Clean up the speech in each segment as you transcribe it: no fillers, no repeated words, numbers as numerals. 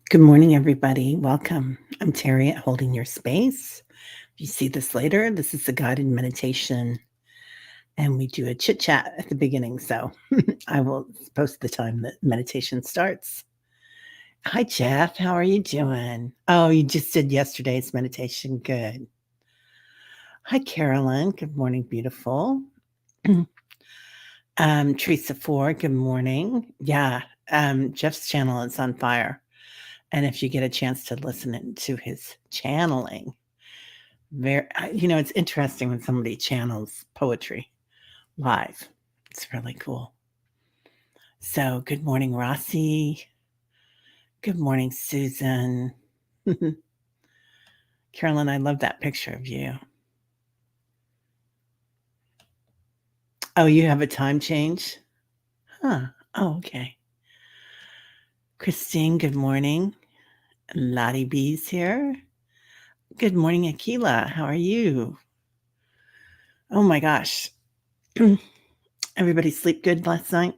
Good morning, everybody. Welcome. I'm Terry at Holding Your Space. If you see this later, this is a guided meditation, and we do a chit chat at the beginning. So I will post the time that meditation starts. Hi, Jeff. How are you doing? Oh, you just did yesterday's meditation. Good. Hi, Carolyn. Good morning, beautiful. Teresa Ford. Good morning. Yeah, Jeff's channel is on fire. And if you get a chance to listen to his channeling, it's interesting when somebody channels poetry live. It's really cool. So, good morning, Rossi. Good morning, Susan. Carolyn, I love that picture of you. Oh, you have a time change? Huh. Oh, okay. Christine, good morning. Lottie B's here. Good morning, Akila. How are you? Oh my gosh. Everybody sleep good last night?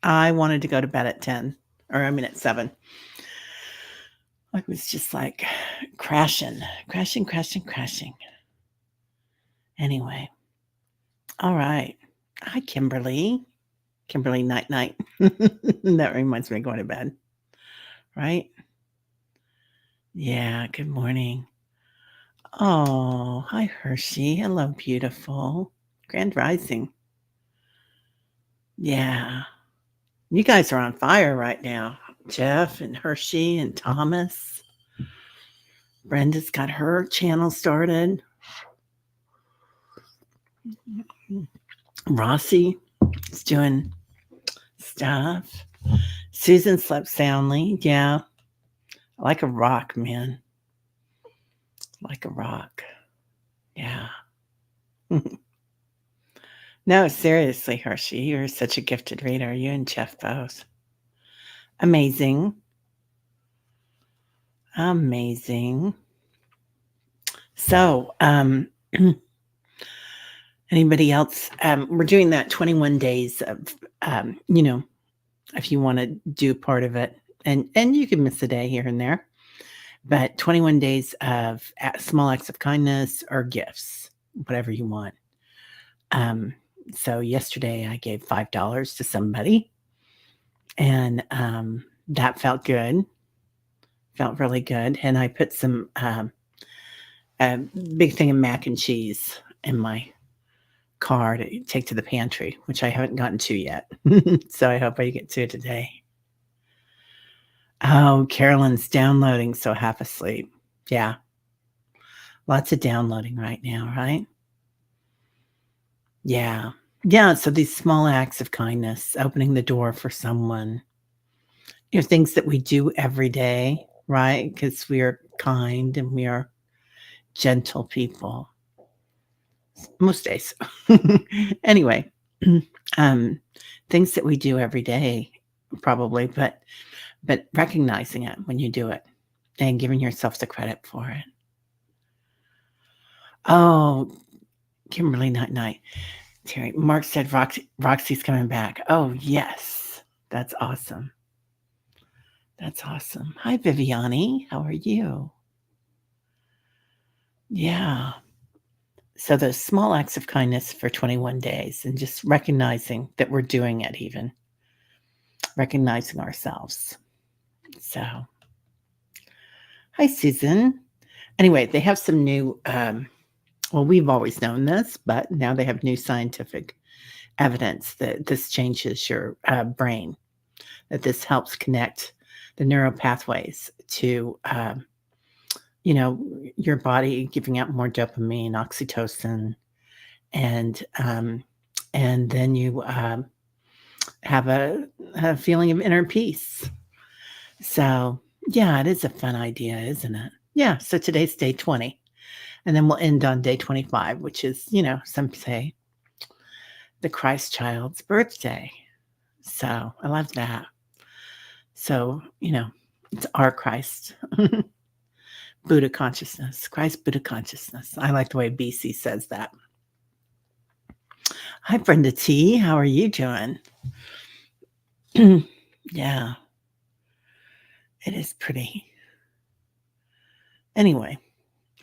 I wanted to go to bed at 10, at 7. I was just like crashing. Anyway, all right. Hi, Kimberly. Kimberly, night, night. That reminds me of going to bed, right? Yeah, good morning. Oh, hi, Hershey. Hello, beautiful. Grand Rising. Yeah. You guys are on fire right now. Jeff and Hershey and Thomas. Brenda's got her channel started. Rossi is doing stuff. Susan slept soundly. Yeah. Like a rock, man. Like a rock. Yeah. No, seriously, Hershey, you're such a gifted reader. You and Jeff both. Amazing. Amazing. So, anybody else? We're doing that 21 days of, if you want to do part of it, and you can miss a day here and there, but 21 days of small acts of kindness or gifts, whatever you want. So yesterday I gave $5 to somebody, and that felt good. Felt really good. And I put some a big thing of mac and cheese in my car to take to the pantry, which I haven't gotten to yet. So I hope I get to it today. Oh, Carolyn's downloading, so half asleep. Yeah. Lots of downloading right now, right? Yeah. Yeah. So these small acts of kindness, opening the door for someone, things that we do every day, right? Because we are kind and we are gentle people most days. Anyway, um, things that we do every day, probably, but recognizing it when you do it and giving yourself the credit for it. Oh, Kimberly, night night. Terry, Mark said Roxy's coming back. Oh, yes. That's awesome. That's awesome. Hi, Viviani. How are you? Yeah. So those small acts of kindness for 21 days and just recognizing that we're doing it, even recognizing ourselves. So, hi, Susan. Anyway, they have some new, well, we've always known this, but now they have new scientific evidence that this changes your brain, that this helps connect the neural pathways to, your body giving out more dopamine, oxytocin, and then you have a feeling of inner peace. So, yeah, it is a fun idea, isn't it? Yeah. So today's day 20, and then we'll end on day 25, which is, some say the Christ child's birthday. So I love that. So, it's our Christ. Buddha consciousness, Christ Buddha consciousness. I like the way BC says that. Hi, Brenda T. How are you doing? Yeah. It is pretty. Anyway,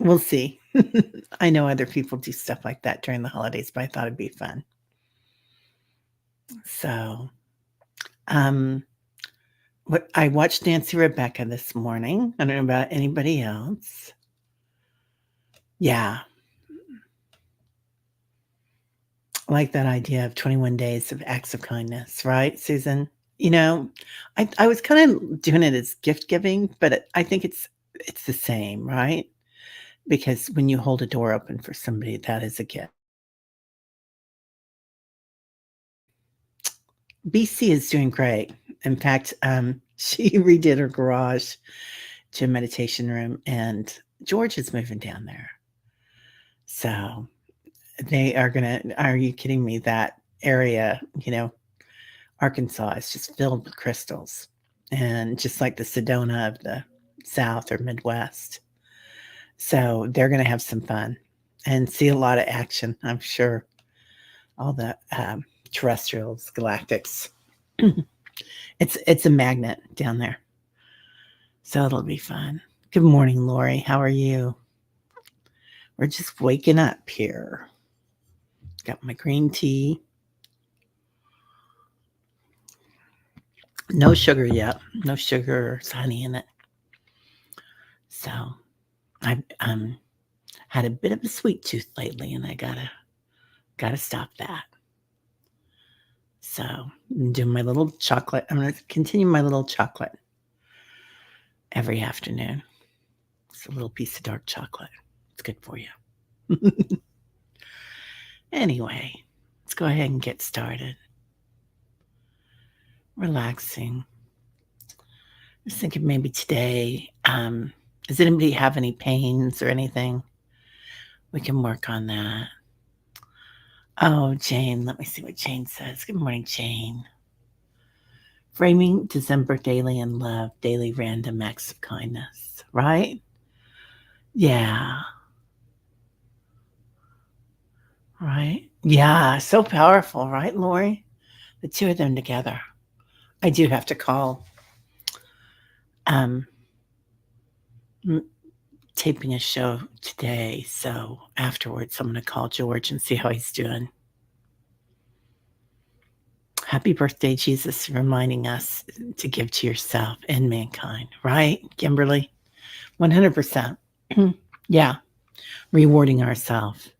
we'll see. I know other people do stuff like that during the holidays, but I thought it'd be fun. So, um, what I watched Nancy Rebecca this morning. I don't know about anybody else. Yeah, I like that idea of 21 days of acts of kindness, right, Susan? You know, I was kind of doing it as gift giving, but I think it's the same, right? Because when you hold a door open for somebody, that is a gift. BC is doing great. In fact, she redid her garage to a meditation room, and George is moving down there. So they are gonna. Are you kidding me? That area, Arkansas is just filled with crystals, and just like the Sedona of the South or Midwest. So they're gonna have some fun and see a lot of action, I'm sure. All the terrestrials, galactics. It's a magnet down there, so it'll be fun. Good morning, Lori. How are you? We're just waking up here. Got my green tea. No sugar yet. No sugar or honey in it. So I've had a bit of a sweet tooth lately, and I gotta stop that. So I'm doing my little chocolate. I'm gonna continue my little chocolate every afternoon. It's a little piece of dark chocolate. It's good for you. Anyway, let's go ahead and get started. Relaxing. I was thinking maybe today, does anybody have any pains or anything? We can work on that. Oh, Jane, let me see what Jane says. Good morning, Jane. Framing December daily in love, daily random acts of kindness, right? Yeah, right. Yeah, so powerful, right, Lori? The two of them together. I do have to call um taping a show today, so afterwards I'm going to call George and see how he's doing. Happy birthday, Jesus, reminding us to give to yourself and mankind, right, Kimberly? 100%. Yeah, rewarding ourselves.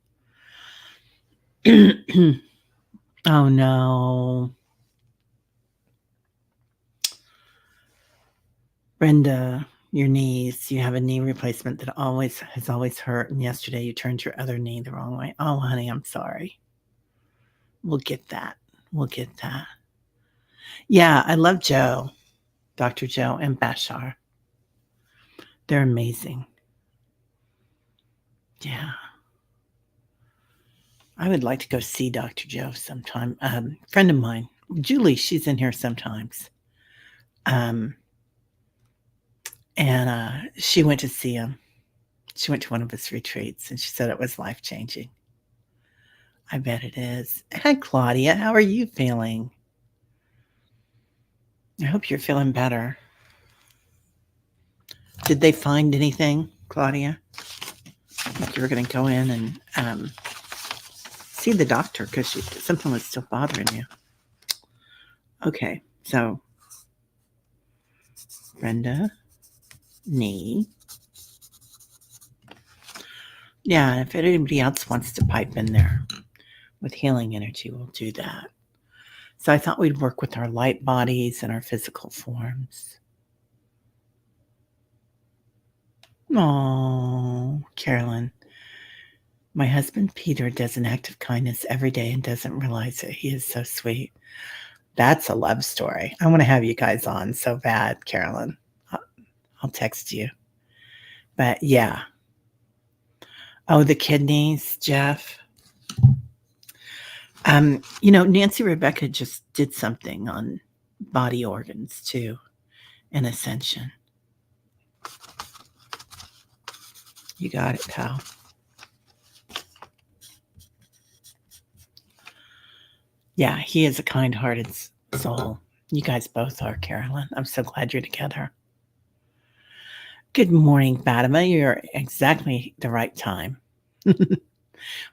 Oh no. Brenda, your knees. You have a knee replacement that has always hurt, and yesterday you turned your other knee the wrong way. Oh, honey, I'm sorry. We'll get that. We'll get that. Yeah, I love Joe, Dr. Joe and Bashar. They're amazing. Yeah. I would like to go see Dr. Joe sometime. Friend of mine, Julie, she's in here sometimes. Um, and she went to see him. She went to one of his retreats, and she said it was life-changing. I bet it is. Hi, Claudia. How are you feeling? I hope you're feeling better. Did they find anything, Claudia? Like you were going to go in and see the doctor because something was still bothering you. Okay, so Brenda, knee. Yeah, if anybody else wants to pipe in there with healing energy, we'll do that. So I thought we'd work with our light bodies and our physical forms. Oh, Carolyn. My husband Peter does an act of kindness every day and doesn't realize it. He is so sweet. That's a love story. I want to have you guys on so bad, Carolyn. I'll text you. But yeah. Oh, the kidneys, Jeff. Nancy Rebecca just did something on body organs too, in Ascension. You got it, pal. Yeah, he is a kind-hearted soul. You guys both are, Carolyn. I'm so glad you're together. Good morning, Fatima. You're exactly the right time.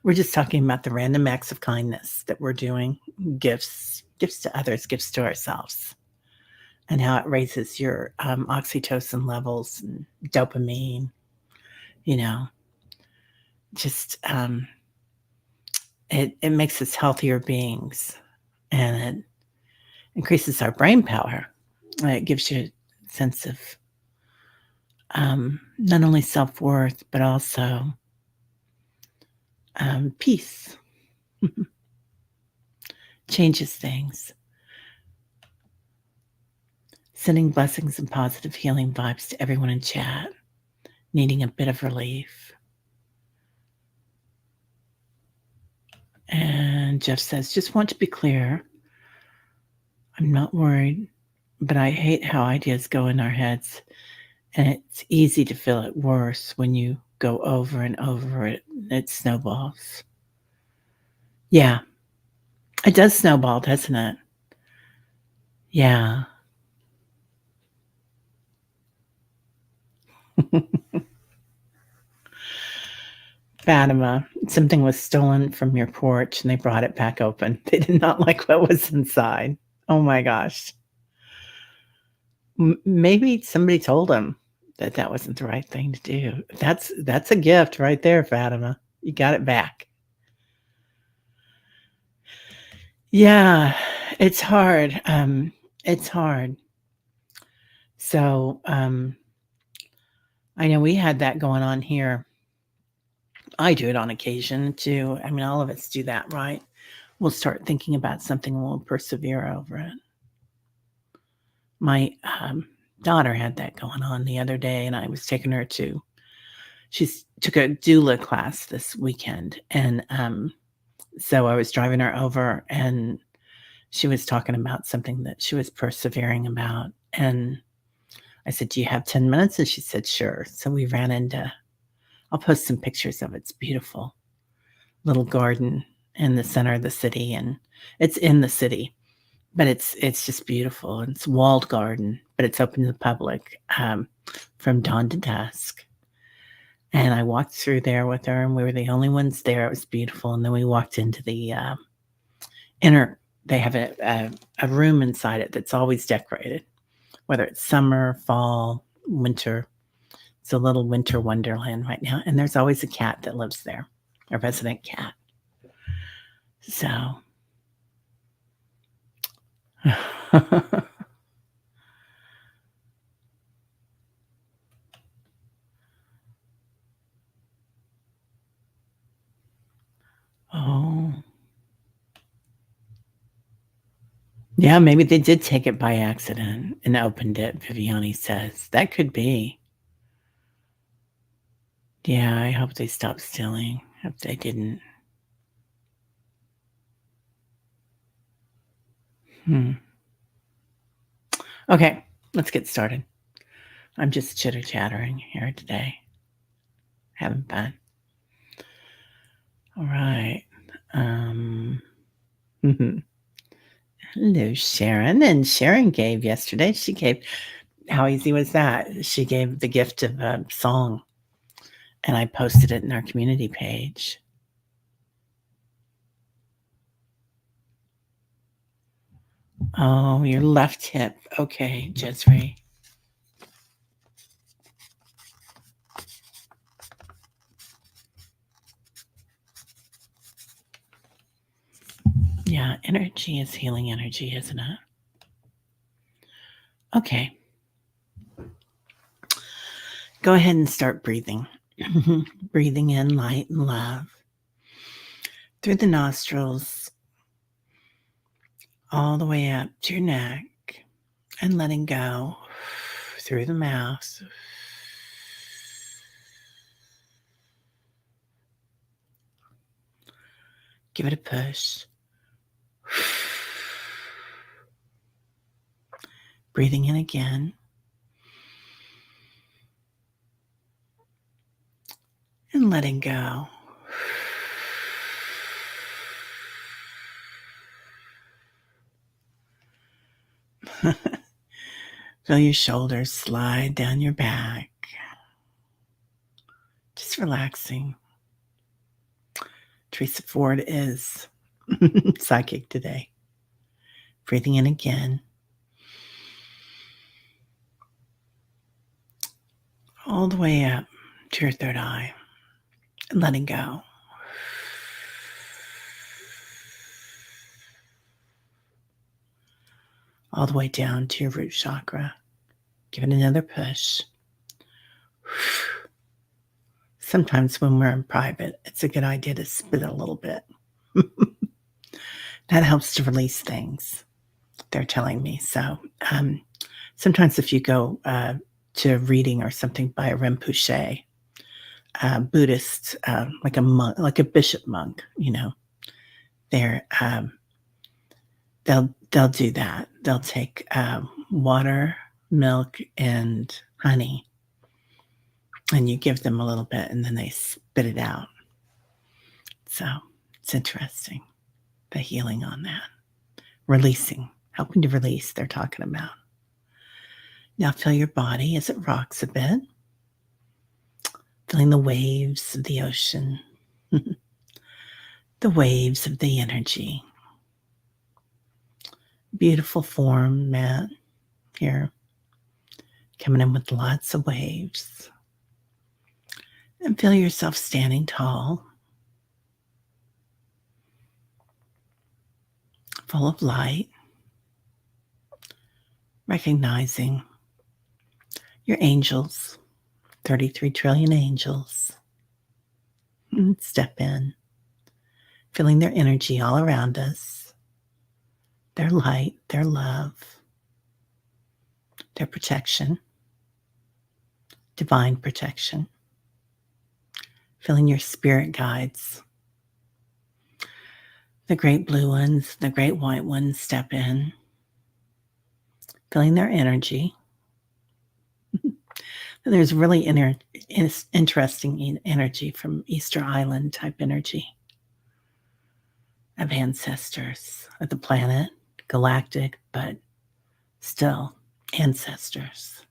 We're just talking about the random acts of kindness that we're doing, gifts to others, gifts to ourselves, and how it raises your oxytocin levels and dopamine. You know, just it makes us healthier beings, and it increases our brain power. It gives you a sense of not only self-worth but also peace. Changes things. Sending blessings and positive healing vibes to everyone in chat, needing a bit of relief. And Jeff says, just want to be clear. I'm not worried, but I hate how ideas go in our heads. And it's easy to feel it worse when you go over and over it. It snowballs. Yeah. It does snowball, doesn't it? Yeah. Fatima, something was stolen from your porch and they brought it back open. They did not like what was inside. Oh my gosh. Maybe somebody told them that that wasn't the right thing to do. That's a gift right there, Fatima. You got it back. Yeah, it's hard. It's hard. So, I know we had that going on here. I do it on occasion too. I mean, all of us do that, right? We'll start thinking about something and we'll persevere over it. My daughter had that going on the other day, and I was taking her to. She took a doula class this weekend, and so I was driving her over, and she was talking about something that she was persevering about, and I said, "Do you have 10 minutes?" And she said, "Sure." So we ran into. I'll post some pictures of it. It's beautiful. Little garden in the center of the city, and it's in the city, but it's just beautiful. It's walled garden, but it's open to the public from dawn to dusk. And I walked through there with her, and we were the only ones there. It was beautiful. And then we walked into the inner. They have a room inside it that's always decorated, whether it's summer, fall, winter. It's a little winter wonderland right now, and there's always a cat that lives there, a resident cat. So. Oh. Yeah, maybe they did take it by accident and opened it, Viviani says. That could be. Yeah, I hope they stop stealing. Hope they didn't. Okay, let's get started. I'm just chitter-chattering here today. Having fun. All right. Hello, Sharon. And Sharon gave yesterday. She gave, how easy was that? She gave the gift of a song, and I posted it in our community page. Oh, your left hip. Okay, Jesri. Yeah, energy is healing energy, isn't it? Okay. Go ahead and start breathing. Breathing in light and love through the nostrils, all the way up to your neck, and letting go through the mouth. Give it a push. Breathing in again. And letting go. Feel your shoulders slide down your back. Just relaxing. Teresa Ford is psychic today. Breathing in again. All the way up to your third eye. And letting go. All the way down to your root chakra. Give it another push. Sometimes when we're in private, it's a good idea to spit a little bit. That helps to release things, they're telling me. So sometimes if you go to a reading or something by a Rinpoche, Buddhist, like a monk, like a bishop monk, they're they'll do that. They'll take water, milk, and honey, and you give them a little bit, and then they spit it out. So it's interesting, the healing on that. Releasing, helping to release, they're talking about. Now feel your body as it rocks a bit. Feeling the waves of the ocean, the waves of the energy. Beautiful form, Matt, here. Coming in with lots of waves. And feel yourself standing tall. Full of light. Recognizing your angels. 33 trillion angels. Step in. Feeling their energy all around us. Their light, their love. Their protection. Divine protection. Feeling your spirit guides. The great blue ones, the great white ones step in. Feeling their energy. There's really interesting energy from Easter Island type energy of ancestors of the planet, galactic, but still ancestors.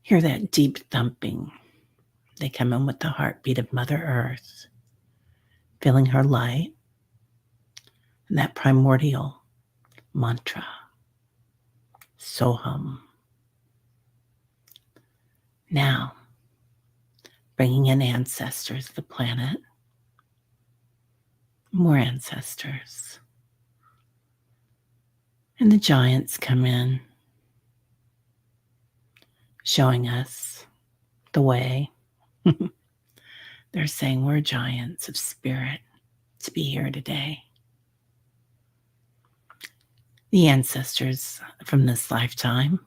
Hear that deep thumping. They come in with the heartbeat of Mother Earth, feeling her light and that primordial mantra, Soham. Now, bringing in ancestors of the planet, more ancestors. And the giants come in, showing us the way. They're saying we're giants of spirit to be here today. The ancestors from this lifetime,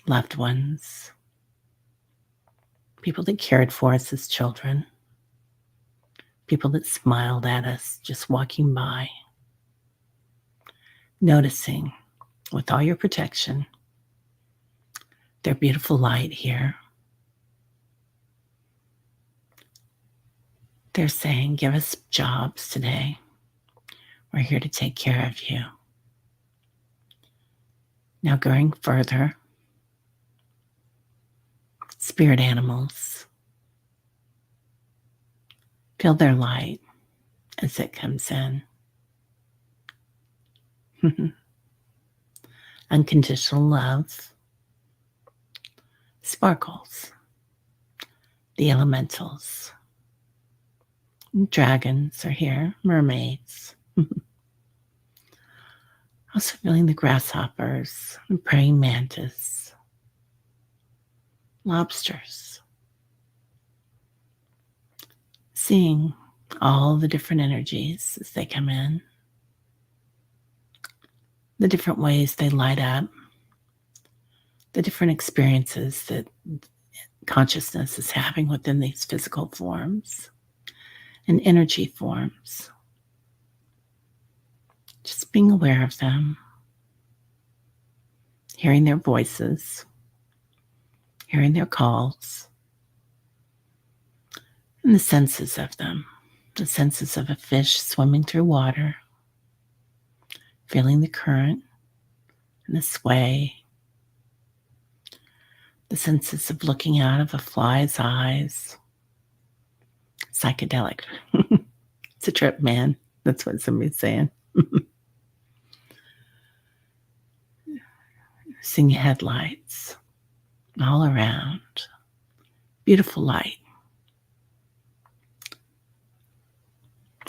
loved ones, people that cared for us as children, people that smiled at us just walking by, noticing with all your protection, their beautiful light here. They're saying, give us jobs today. We're here to take care of you. Now going further, spirit animals, feel their light as it comes in. Unconditional love sparkles. The elementals. Dragons are here, mermaids. Also feeling the grasshoppers, and praying mantis, lobsters. Seeing all the different energies as they come in, the different ways they light up, the different experiences that consciousness is having within these physical forms and energy forms. Just being aware of them, hearing their voices, hearing their calls, and the senses of them, the senses of a fish swimming through water, feeling the current and the sway, The senses of looking out of a fly's eyes. Psychedelic. It's a trip, man. That's what somebody's saying. Seeing headlights all around. Beautiful light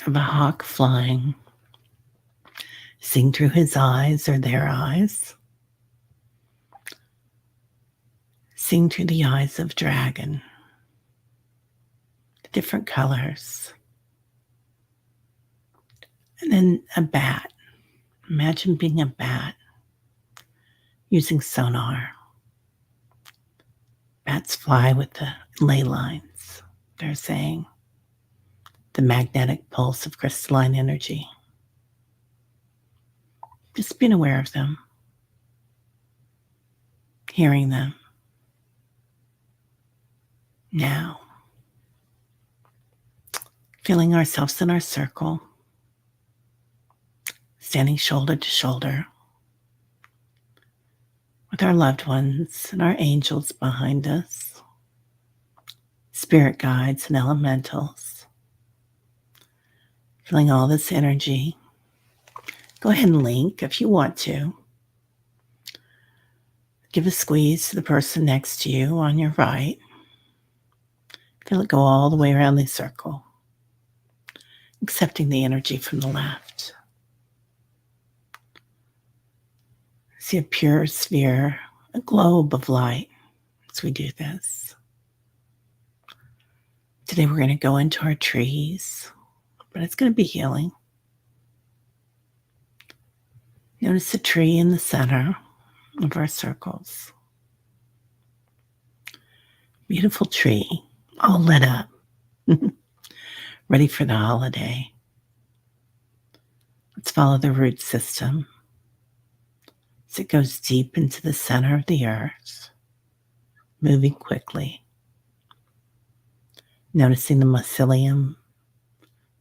of a hawk flying. Seeing through his eyes or their eyes. Seeing through the eyes of dragon. The different colors. And then a bat. Imagine being a bat using sonar. Bats fly with the ley lines, they're saying. The magnetic pulse of crystalline energy. Just being aware of them. Hearing them. Now, feeling ourselves in our circle. Standing shoulder to shoulder. With our loved ones and our angels behind us. Spirit guides and elementals. Feeling all this energy. Go ahead and link if you want to. Give a squeeze to the person next to you on your right. Feel it go all the way around the circle. Accepting the energy from the left. See a pure sphere, a globe of light as we do this. Today we're going to go into our trees, but it's going to be healing. Notice the tree in the center of our circles. Beautiful tree, all lit up, ready for the holiday. Let's follow the root system as it goes deep into the center of the earth, moving quickly. Noticing the mycelium,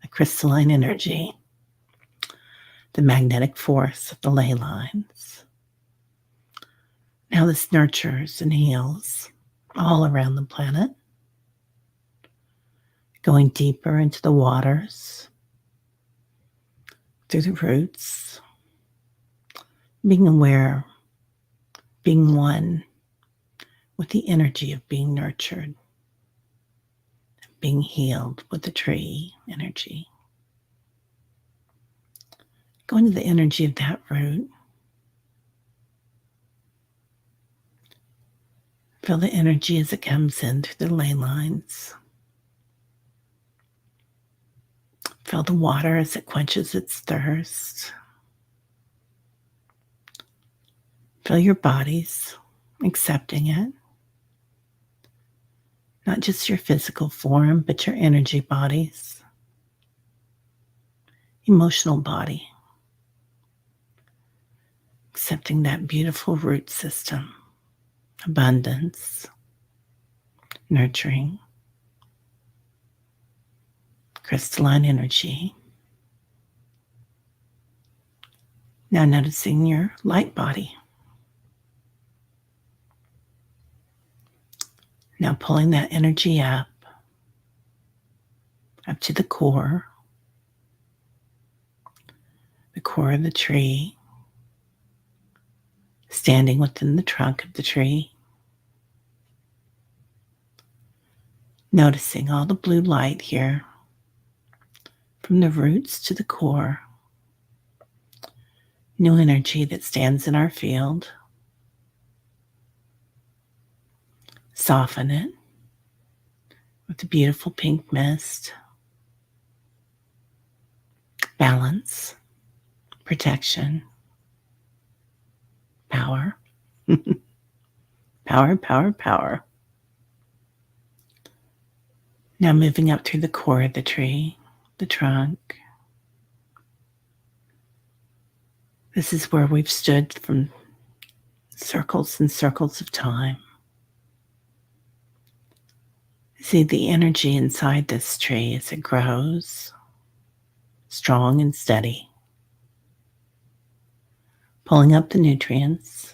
the crystalline energy, the magnetic force of the ley lines. Now this nurtures and heals all around the planet, going deeper into the waters, through the roots, being aware, being one with the energy of being nurtured, being healed with the tree energy. Go into the energy of that root. Feel the energy as it comes in through the ley lines. Feel the water as it quenches its thirst. Feel your bodies accepting it. Not just your physical form, but your energy bodies. Emotional body. Accepting that beautiful root system. Abundance. Nurturing. Crystalline energy. Now noticing your light body. Now pulling that energy up to the core of the tree, standing within the trunk of the tree, noticing all the blue light here, from the roots to the core, new energy that stands in our field. Soften it with the beautiful pink mist. Balance, protection, power. Power, power, power. Now moving up through the core of the tree, the trunk. This is where we've stood from circles and circles of time. See the energy inside this tree as it grows, strong and steady, pulling up the nutrients,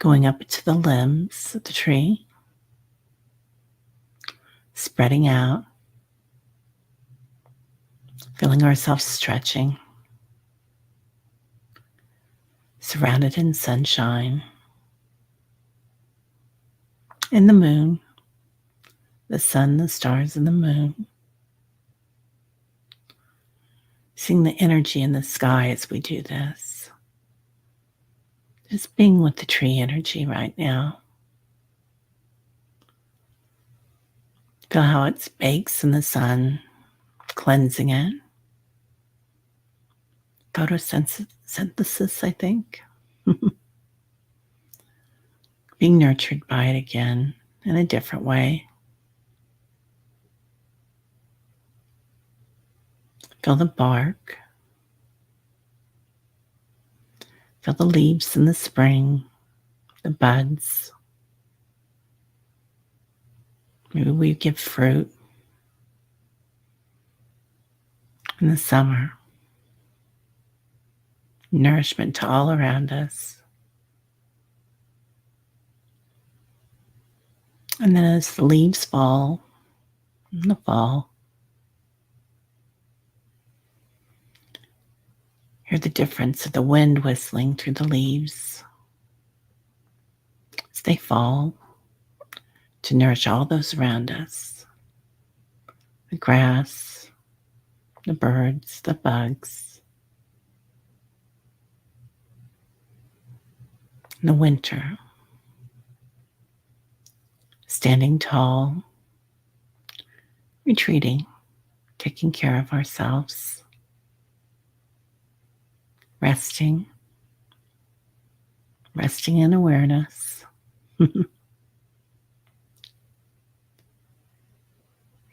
going up to the limbs of the tree, spreading out, feeling ourselves stretching, surrounded in sunshine, in the moon, the sun, the stars, and the moon. Seeing the energy in the sky as we do this. Just being with the tree energy right now. Feel how it bakes in the sun, cleansing it. Photosynthesis, I think. Being nurtured by it again in a different way. Feel the bark. Feel the leaves in the spring, the buds. Maybe we give fruit in the summer. Nourishment to all around us. And then as the leaves fall in the fall, hear the difference of the wind whistling through the leaves as they fall to nourish all those around us. The grass, the birds, the bugs, and the winter. Standing tall, retreating, taking care of ourselves, resting in awareness.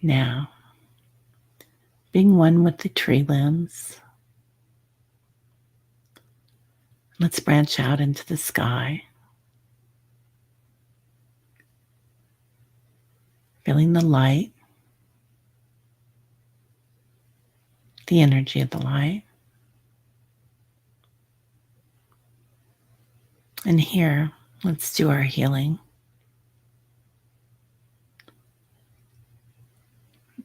Now, being one with the tree limbs, let's branch out into the sky, feeling the light, the energy of the light. And here, let's do our healing.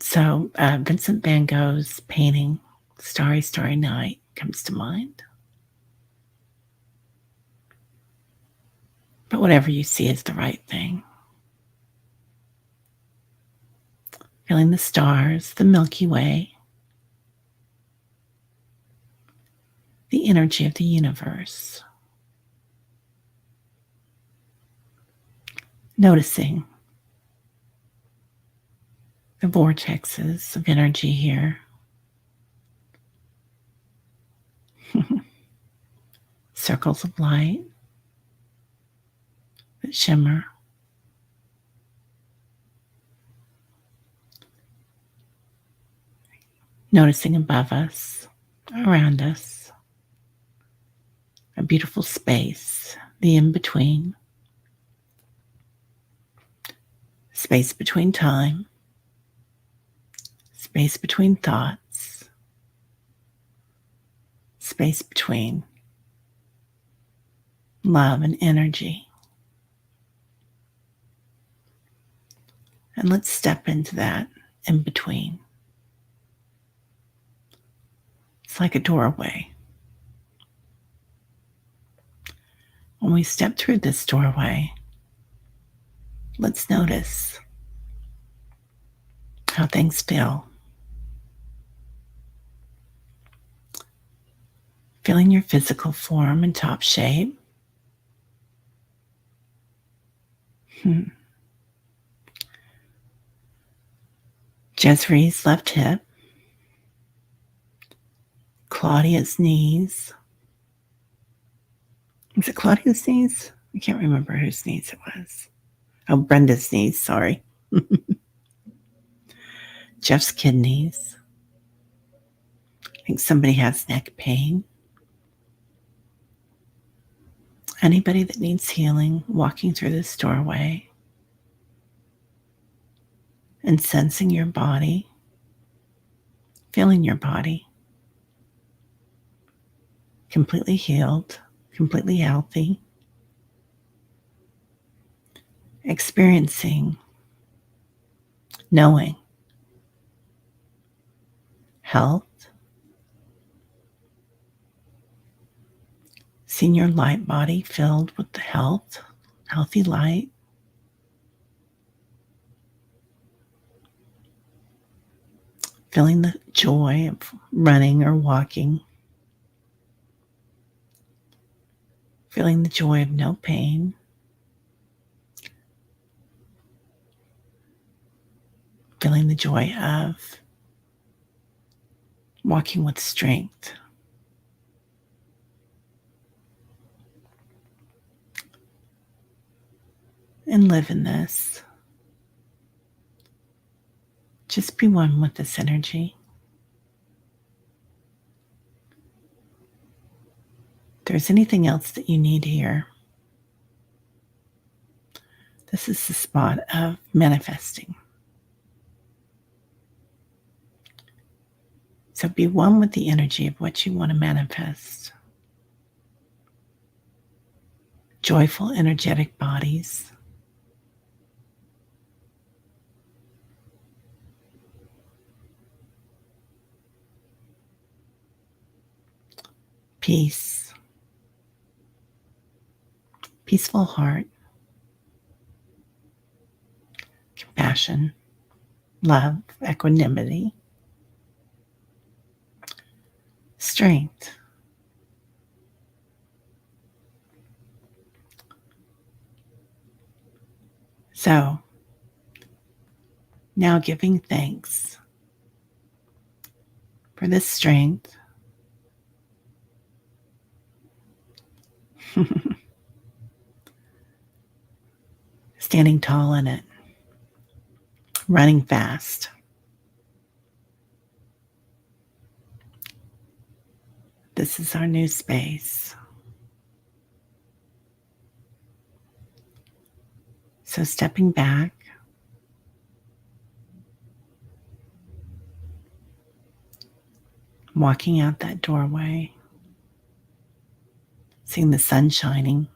So Vincent van Gogh's painting, Starry, Starry Night, comes to mind. But whatever you see is the right thing. Feeling the stars, the Milky Way, the energy of the universe. Noticing the vortexes of energy here. Circles of light that shimmer. Noticing above us, around us, a beautiful space, the in-between. Space between time, space between thoughts, space between love and energy. And let's step into that in between. It's like a doorway. When we step through this doorway, let's notice how things feel. Feeling your physical form and top shape. Jezreel's left hip. Claudia's knees. Is it Claudia's knees? I can't remember whose knees it was. Oh, Brenda's knees, sorry. Jeff's kidneys. I think somebody has neck pain. Anybody that needs healing, walking through this doorway and sensing your body, feeling your body completely healed, completely healthy, experiencing, knowing health, seeing your light body filled with the healthy light, feeling the joy of running or walking, feeling the joy of no pain, feeling the joy of walking with strength. And live in this. Just be one with this energy. If there's anything else that you need here, this is the spot of manifesting. So be one with the energy of what you want to manifest. Joyful, energetic bodies. Peace. Peaceful heart. Compassion. Love. Equanimity. Strength. So, now giving thanks for this strength. Standing tall in it. Running fast. This is our new space. So stepping back, walking out that doorway, seeing the sun shining,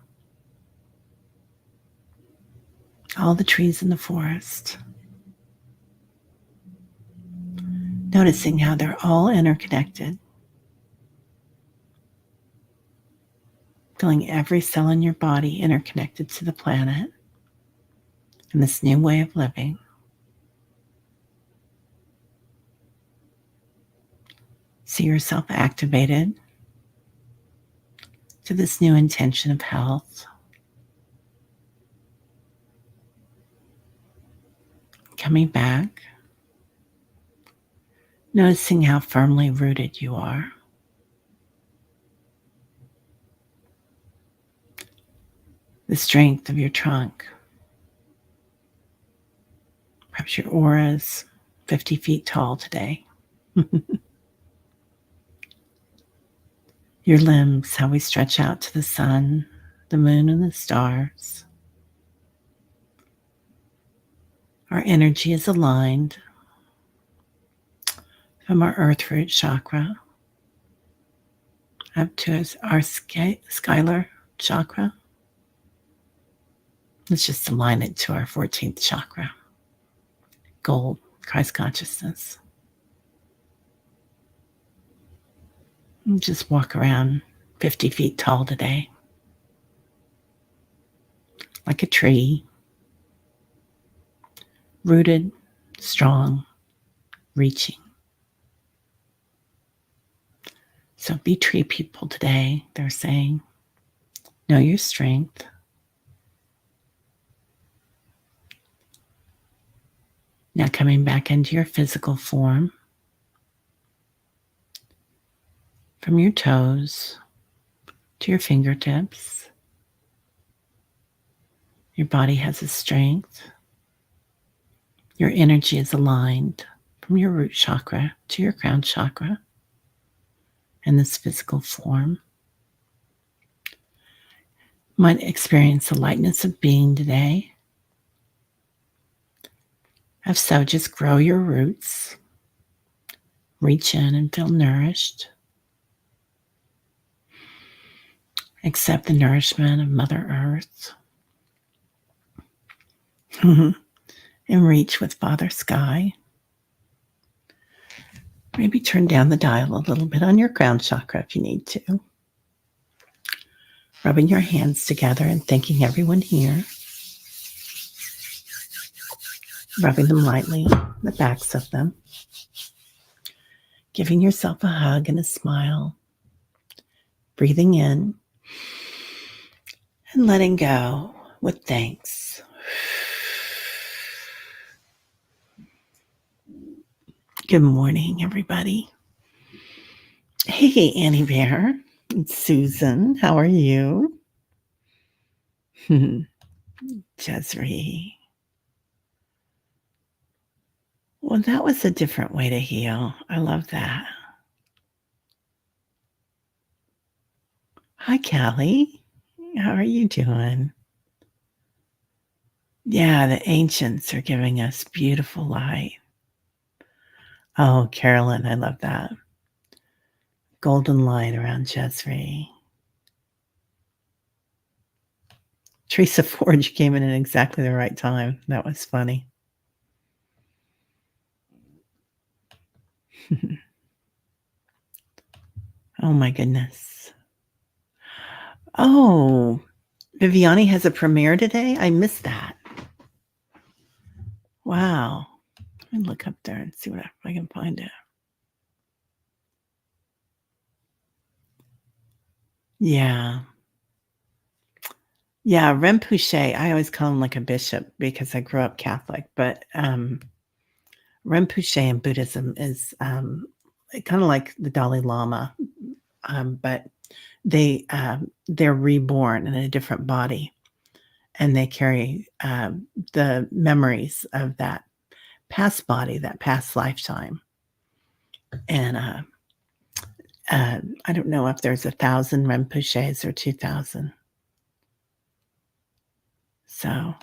all the trees in the forest, noticing how they're all interconnected, feeling every cell in your body interconnected to the planet and this new way of living. See yourself activated to this new intention of health. Coming back, noticing how firmly rooted you are. The strength of your trunk. Perhaps your aura is 50 feet tall today. Your limbs, how we stretch out to the sun, the moon, and the stars. Our energy is aligned from our earth root chakra up to our scalar chakra. Let's just align it to our 14th chakra, gold, Christ consciousness. And just walk around 50 feet tall today, like a tree, rooted, strong, reaching. So be tree people today, they're saying. Know your strength. Now coming back into your physical form. From your toes to your fingertips. Your body has a strength. Your energy is aligned from your root chakra to your crown chakra in this physical form. You might experience the lightness of being today. If so, just grow your roots. Reach in and feel nourished. Accept the nourishment of Mother Earth. And reach with Father Sky. Maybe turn down the dial a little bit on your crown chakra if you need to. Rubbing your hands together and thanking everyone here. Rubbing them lightly, the backs of them. Giving yourself a hug and a smile. Breathing in and letting go with thanks. Good morning, everybody. Hey, Annie Bear. It's Susan. How are you? Jezreel. Well, that was a different way to heal. I love that. Hi, Callie. How are you doing? Yeah, the ancients are giving us beautiful light. Oh, Carolyn, I love that. Golden light around Jezreel. Teresa Forge came in at exactly the right time. That was funny. Oh, my goodness. Oh, Viviani has a premiere today? I missed that. Wow. Let me look up there and see if I can find it. Yeah. Yeah, Rinpoche, I always call him like a bishop because I grew up Catholic, but Rinpoche in Buddhism is kind of like the Dalai Lama, but they're reborn in a different body, and they carry the memories of that past body, that past lifetime. And I don't know if there's 1,000 Rinpoches or 2,000. So,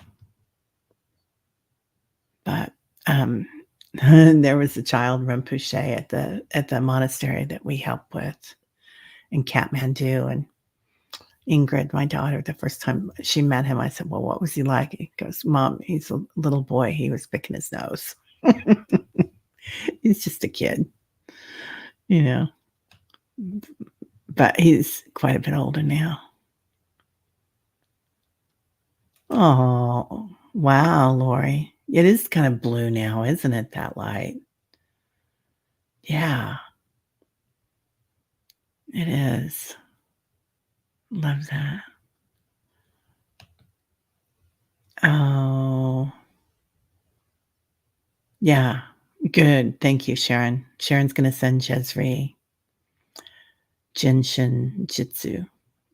but there was a child Rinpoche at the monastery that we help with in Kathmandu, and Ingrid, my daughter, the first time she met him, I said, "Well, what was he like?" He goes, "Mom, he's a little boy. He was picking his nose." He's just a kid, you know. But he's quite a bit older now. Oh, wow, Lori. It is kind of blue now, isn't it, that light? Yeah. It is. Love that. Oh. Yeah. Good. Thank you, Sharon. Sharon's gonna send Jezreel Jinshin Jitsu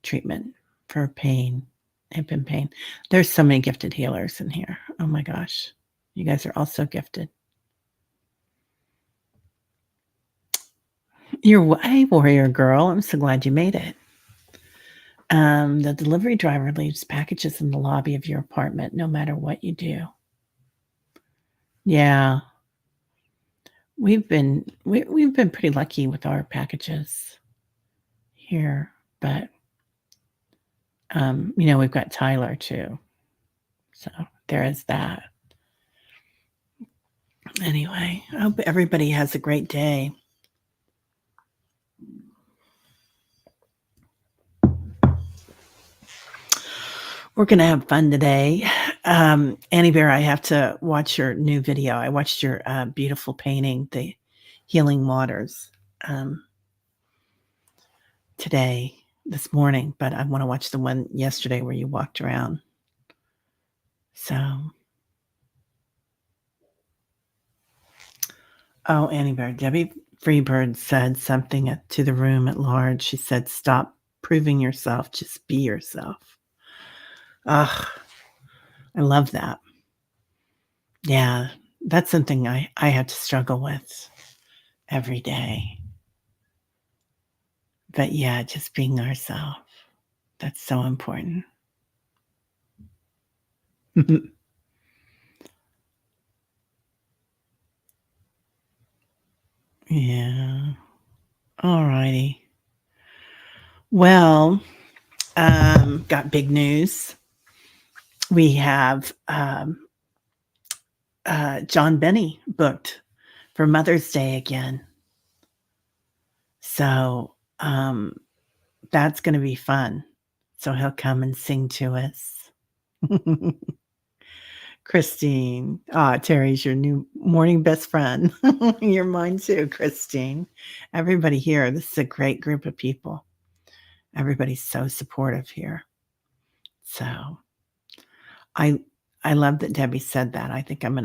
treatment for pain, hip and pain. There's so many gifted healers in here. Oh my gosh. You guys are all so gifted. You're hey, warrior girl. I'm so glad you made it. The delivery driver leaves packages in the lobby of your apartment no matter what you do. Yeah. We've been pretty lucky with our packages here, but we've got Tyler too. So there is that. Anyway, I hope everybody has a great day. We're going to have fun today. Annie Bear, I have to watch your new video. I watched your beautiful painting, The Healing Waters, this morning, but I want to watch the one yesterday where you walked around. So, oh, Annie Bear, Debbie Freebird said something to the room at large. She said, "Stop proving yourself, just be yourself." Ugh, I love that. Yeah, that's something I have to struggle with every day. But yeah, just being ourselves. That's so important. Yeah. All righty. Well, got big news. We have John Benny booked for Mother's Day again. So, that's gonna be fun. So he'll come and sing to us. Christine. Terry's your new morning best friend. You're mine too, Christine. Everybody here, this is a great group of people. Everybody's so supportive here. So I I love that Debbie said that. I think I'm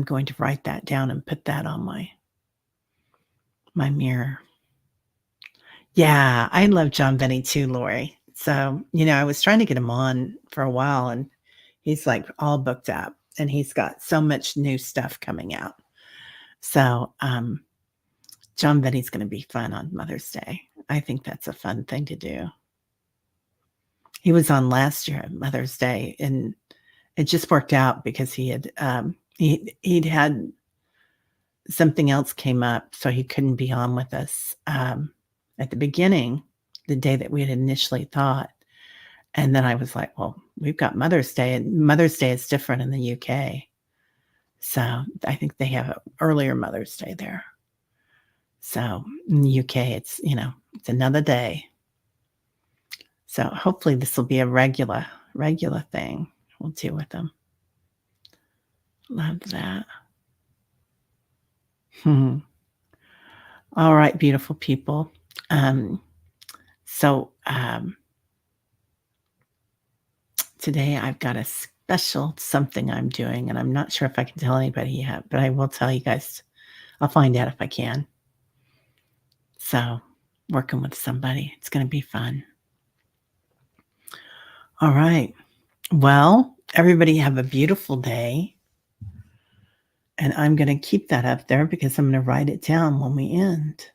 going to write that down and put that on my mirror. Yeah, I love John Benny too, Lori. So, I was trying to get him on for a while and he's like all booked up and he's got so much new stuff coming out. So, John Benny's going to be fun on Mother's Day. I think that's a fun thing to do. He was on last year at Mother's Day and it just worked out because he had he'd had something else came up, so he couldn't be on with us at the beginning, the day that we had initially thought. And then I was like, well, we've got Mother's Day, and Mother's Day is different in the UK. So I think they have an earlier Mother's Day there. So in the UK, it's another day. So hopefully this will be a regular thing we'll do with them. Love that. All right, beautiful people. So today I've got a special something I'm doing, and I'm not sure if I can tell anybody yet, but I will tell you guys. I'll find out if I can. So working with somebody, it's going to be fun. All right. Well, everybody have a beautiful day. And I'm going to keep that up there because I'm going to write it down when we end.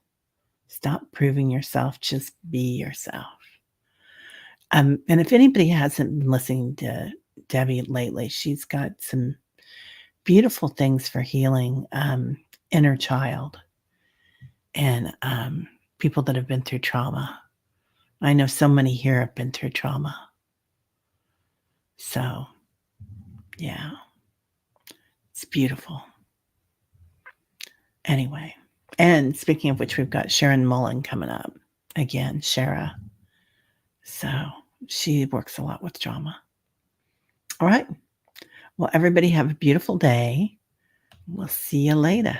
Stop proving yourself, just be yourself. And if anybody hasn't been listening to Debbie lately, she's got some beautiful things for healing inner child and people that have been through trauma. I know so many here have been through trauma. So, yeah, it's beautiful. Anyway, and speaking of which, we've got Sharon Mullen coming up. Again, Shara. So she works a lot with trauma. All right. Well, everybody have a beautiful day. We'll see you later.